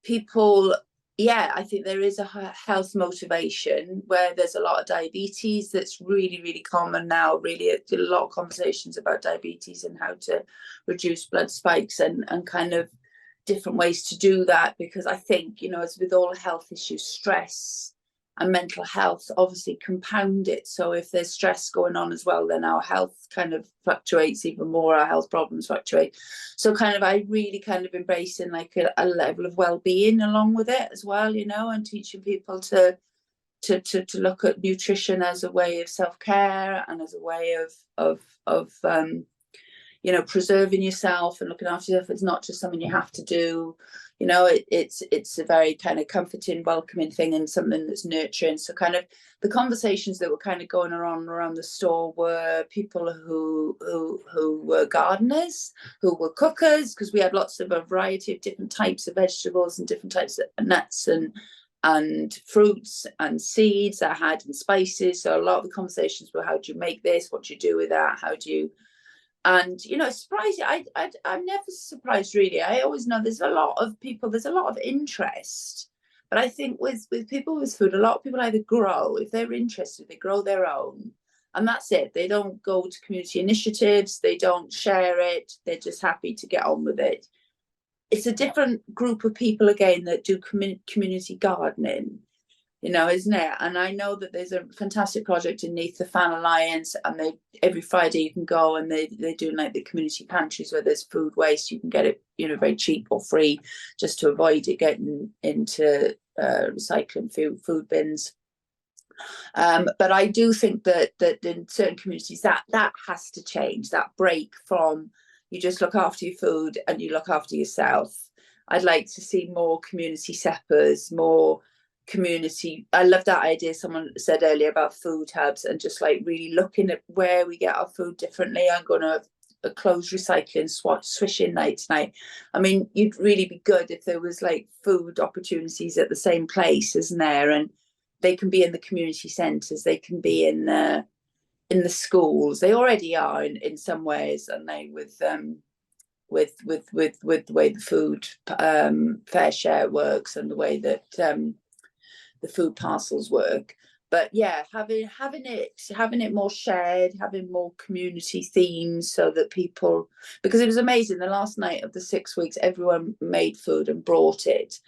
People, I think there is a health motivation where there's a lot of diabetes that's really, really common now. Really, a lot of conversations about diabetes and how to reduce blood spikes and kind of different ways to do that. Because I think, as with all health issues, stress and mental health obviously compound it. So if there's stress going on as well, then our health kind of fluctuates even more, our health problems fluctuate. So kind of I really kind of embracing like a level of well-being along with it as well, and teaching people to look at nutrition as a way of self-care and as a way of preserving yourself and looking after yourself. It's not just something you have to do. It's a very kind of comforting, welcoming thing, and something that's nurturing. So kind of the conversations that were kind of going around the store were people who were gardeners, who were cookers, because we had lots of a variety of different types of vegetables and different types of nuts and fruits and seeds that I had, and spices. So a lot of the conversations were, how do you make this? What do you do with that? How do you... And, surprising, I'm never surprised, really. I always know there's a lot of people, there's a lot of interest. But I think with people with food, a lot of people either grow, if they're interested, they grow their own. And that's it. They don't go to community initiatives. They don't share it. They're just happy to get on with it. It's a different group of people, again, that do community gardening. you know, isn't it? And I know that there's a fantastic project in Neath, the Fan Alliance, and they every Friday you can go and they're doing like the community pantries where there's food waste. You can get it, you know, very cheap or free, just to avoid it getting into recycling food bins. But I do think that in certain communities that has to change. That break from you just look after your food and you look after yourself. I'd like to see more community seppers, more community. I love that idea someone said earlier about food hubs and just like really looking at where we get our food differently. I'm going to close recycling swishing night tonight. I mean, you'd really be good if there was like food opportunities at the same place, isn't there? And they can be in the community centres, they can be in the schools. They already are in some ways, and they with the way the food fair share works and the way that the food parcels work. But yeah, having it more shared, having more community themes, so that people, because it was amazing the last night of the 6 weeks, everyone made food and brought it.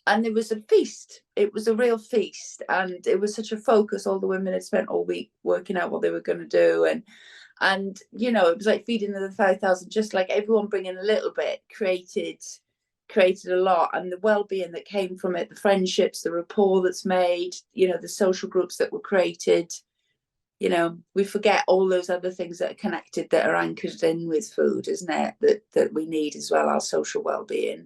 And it was a feast. It was a real feast, and it was such a focus. All the women had spent all week working out what they were going to do, and you know, it was like feeding the 5,000. Just like everyone bringing a little bit created a lot, and the well-being that came from it, the friendships, the rapport that's made, you know, the social groups that were created. You know, we forget all those other things that are connected, that are anchored in with food, isn't it? That we need as well, our social well-being.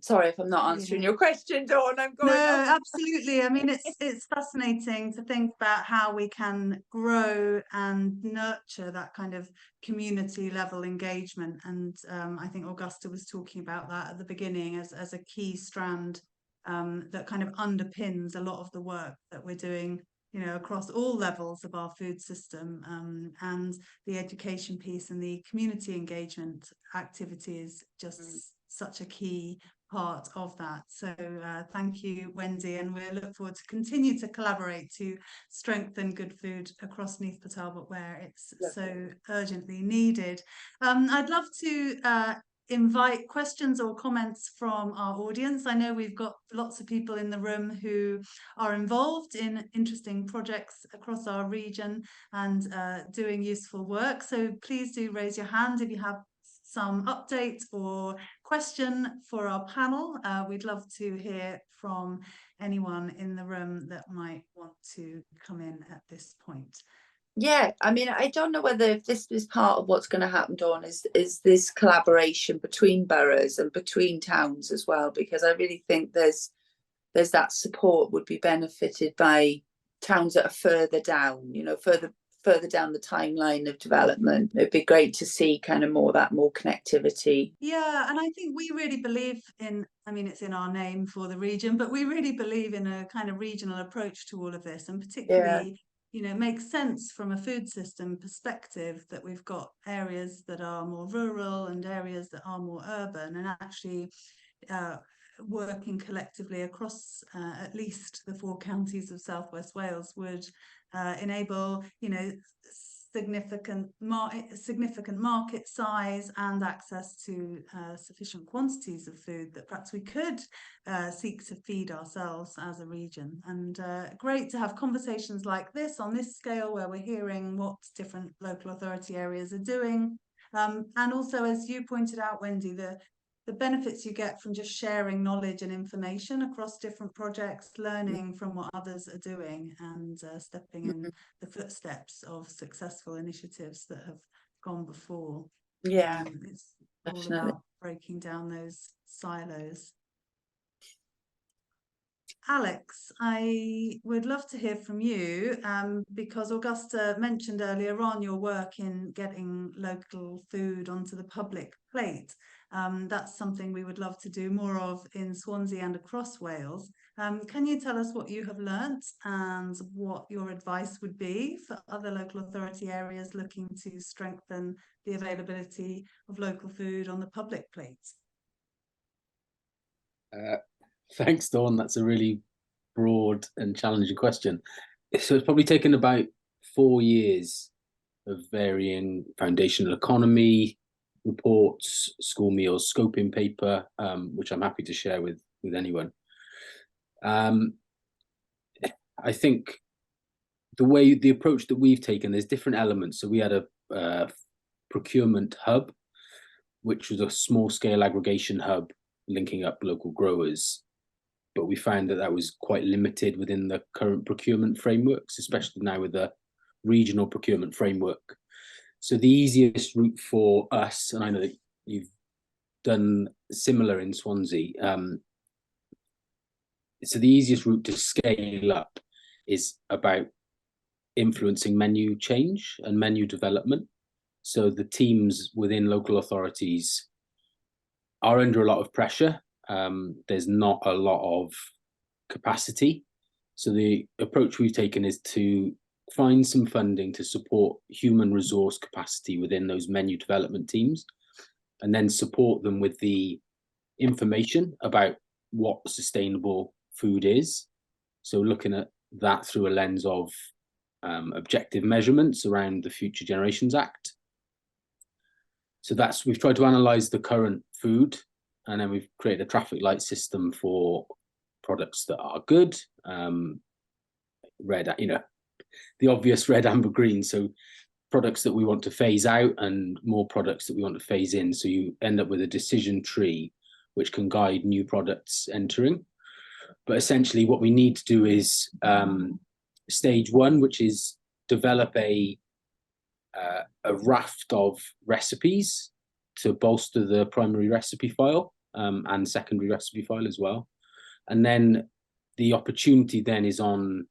Sorry if I'm not answering your question, Dawn. I'm going. No, absolutely. I mean, it's fascinating to think about how we can grow and nurture that kind of community level engagement. And I think Augusta was talking about that at the beginning as a key strand that kind of underpins a lot of the work that we're doing, you know, across all levels of our food system, and the education piece and the community engagement activity is just such a key part of that. So thank you, Wendy, and we look forward to continue to collaborate to strengthen good food across Neath Talbot, where it's so urgently needed. I'd love to invite questions or comments from our audience. I know we've got lots of people in the room who are involved in interesting projects across our region and doing useful work. So please do raise your hand if you have some update or question for our panel. We'd love to hear from anyone in the room that might want to come in at this point. Yeah, I mean, I don't know whether if this is part of what's going to happen, Dawn, is this collaboration between boroughs and between towns as well, because I really think there's that support would be benefited by towns that are further down, you know, further down the timeline of development. It'd be great to see kind of more connectivity. Yeah, and I think we really believe in, I mean, it's in our name for the region, but we really believe in a kind of regional approach to all of this, and particularly, you know, it makes sense from a food system perspective that we've got areas that are more rural and areas that are more urban, and actually working collectively across at least the 4 counties of Southwest Wales would enable, you know, significant market size and access to sufficient quantities of food that perhaps we could seek to feed ourselves as a region. And great to have conversations like this on this scale, where we're hearing what different local authority areas are doing. And also, as you pointed out, Wendy, the benefits you get from just sharing knowledge and information across different projects, learning from what others are doing, and stepping in the footsteps of successful initiatives that have gone before. Yeah, it's definitely all about breaking down those silos. Alex, I would love to hear from you, because Augusta mentioned earlier on your work in getting local food onto the public plate. That's something we would love to do more of in Swansea and across Wales. Can you tell us what you have learnt and what your advice would be for other local authority areas looking to strengthen the availability of local food on the public plate? Thanks, Dawn. That's a really broad and challenging question. So it's probably taken about 4 years of varying foundational economy reports, school meals, scoping paper, which I'm happy to share with anyone. I think the approach that we've taken, there's different elements. So we had a procurement hub, which was a small scale aggregation hub linking up local growers. But we found that that was quite limited within the current procurement frameworks, especially now with the regional procurement framework. So the easiest route for us, and I know that you've done similar in Swansea, so the easiest route to scale up is about influencing menu change and menu development. So the teams within local authorities are under a lot of pressure. There's not a lot of capacity. So the approach we've taken is to find some funding to support human resource capacity within those menu development teams, and then support them with the information about what sustainable food is. So looking at that through a lens of objective measurements around the Future Generations Act. So we've tried to analyse the current food, and then we've created a traffic light system for products that are good, red, the obvious red, amber, green. So products that we want to phase out and more products that we want to phase in. So you end up with a decision tree which can guide new products entering. But essentially what we need to do is stage one, which is develop a raft of recipes to bolster the primary recipe file and secondary recipe file as well. And then the opportunity then is on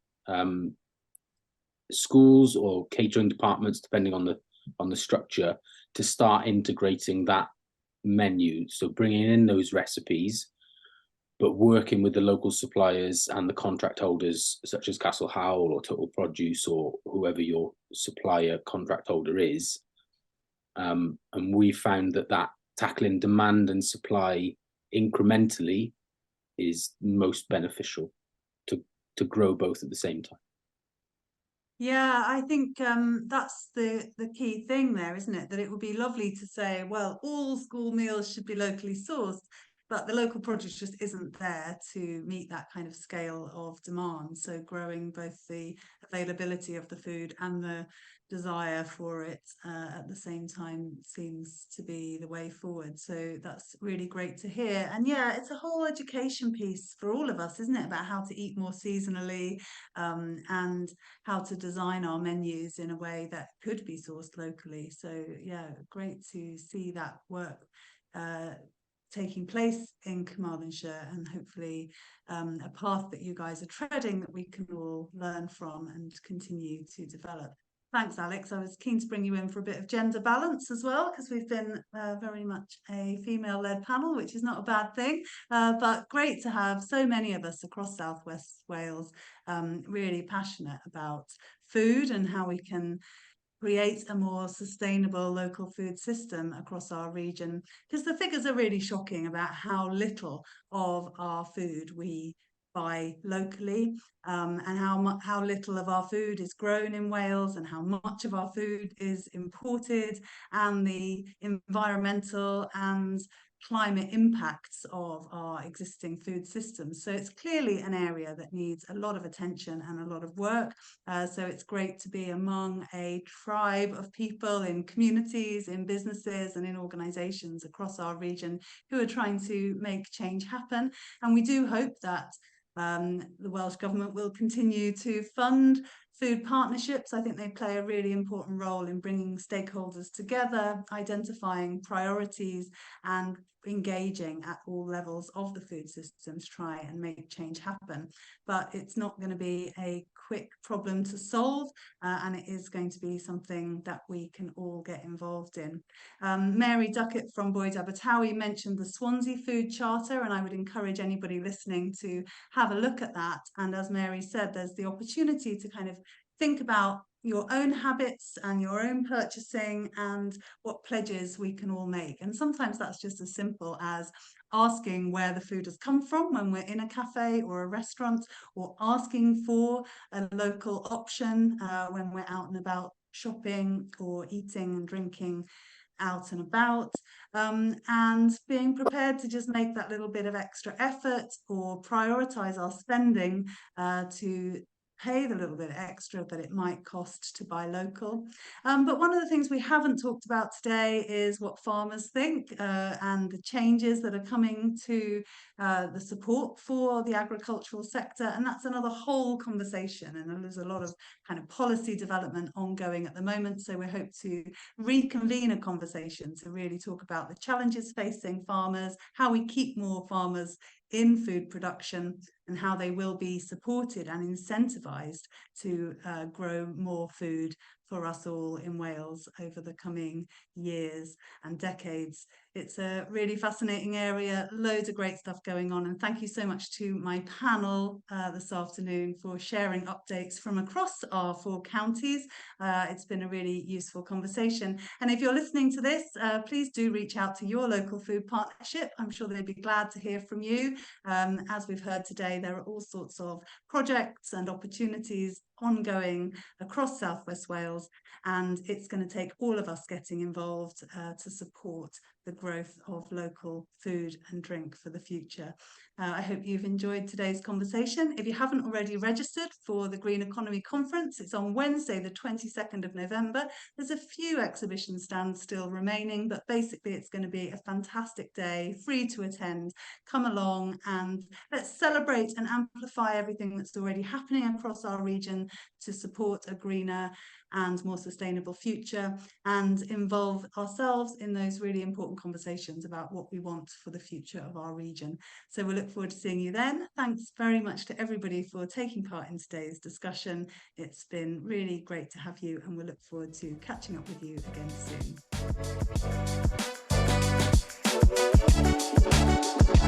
schools or catering departments, depending on the structure, to start integrating that menu. So bringing in those recipes, but working with the local suppliers and the contract holders, such as Castle Howell or Total Produce or whoever your supplier contract holder is. And we found that tackling demand and supply incrementally is most beneficial to grow both at the same time. Yeah, I think that's the key thing there, isn't it? That it would be lovely to say, well, all school meals should be locally sourced, but the local produce just isn't there to meet that kind of scale of demand. So growing both the availability of the food and the desire for it at the same time seems to be the way forward. So that's really great to hear. And yeah, it's a whole education piece for all of us, isn't it? About how to eat more seasonally and how to design our menus in a way that could be sourced locally. So yeah, great to see that work taking place in Carmarthenshire, and hopefully a path that you guys are treading that we can all learn from and continue to develop. Thanks, Alex. I was keen to bring you in for a bit of gender balance as well, because we've been very much a female-led panel, which is not a bad thing, but great to have so many of us across South West Wales really passionate about food and how we can create a more sustainable local food system across our region, because the figures are really shocking about how little of our food we buy locally, and how little of our food is grown in Wales and how much of our food is imported, and the environmental and climate impacts of our existing food systems. So it's clearly an area that needs a lot of attention and a lot of work. So it's great to be among a tribe of people in communities, in businesses and in organisations across our region who are trying to make change happen. And we do hope that the Welsh Government will continue to fund food partnerships. I think they play a really important role in bringing stakeholders together, identifying priorities and engaging at all levels of the food system to try and make change happen. But it's not going to be a quick problem to solve, and it is going to be something that we can all get involved in. Mary Duckett from Bwyd Abertawe mentioned the Swansea Food Charter, and I would encourage anybody listening to have a look at that. And as Mary said, there's the opportunity to kind of think about your own habits and your own purchasing and what pledges we can all make. And sometimes that's just as simple as asking where the food has come from when we're in a cafe or a restaurant, or asking for a local option when we're out and about shopping or eating and drinking. out and about, and being prepared to just make that little bit of extra effort or prioritise our spending to pay the little bit extra that it might cost to buy local. But one of the things we haven't talked about today is what farmers think and the changes that are coming to the support for the agricultural sector. And that's another whole conversation. And there's a lot of kind of policy development ongoing at the moment. So we hope to reconvene a conversation to really talk about the challenges facing farmers, how we keep more farmers in food production, and how they will be supported and incentivised to grow more food for us all in Wales over the coming years and decades. It's a really fascinating area, loads of great stuff going on, and thank you so much to my panel this afternoon for sharing updates from across our 4 counties. It's been a really useful conversation, and if you're listening to this, please do reach out to your local food partnership. I'm sure they'd be glad to hear from you. As we've heard today, there are all sorts of projects and opportunities ongoing across South West Wales, and it's going to take all of us getting involved to support the growth of local food and drink for the future. I hope you've enjoyed today's conversation. If you haven't already registered for the Green Economy Conference, it's on Wednesday the 22nd of November. There's a few exhibition stands still remaining, but basically it's going to be a fantastic day, free to attend. Come along and let's celebrate and amplify everything that's already happening across our region to support a greener and more sustainable future, and involve ourselves in those really important conversations about what we want for the future of our region. So we'll look forward to seeing you then. Thanks very much to everybody for taking part in today's discussion. It's been really great to have you, and we'll look forward to catching up with you again soon.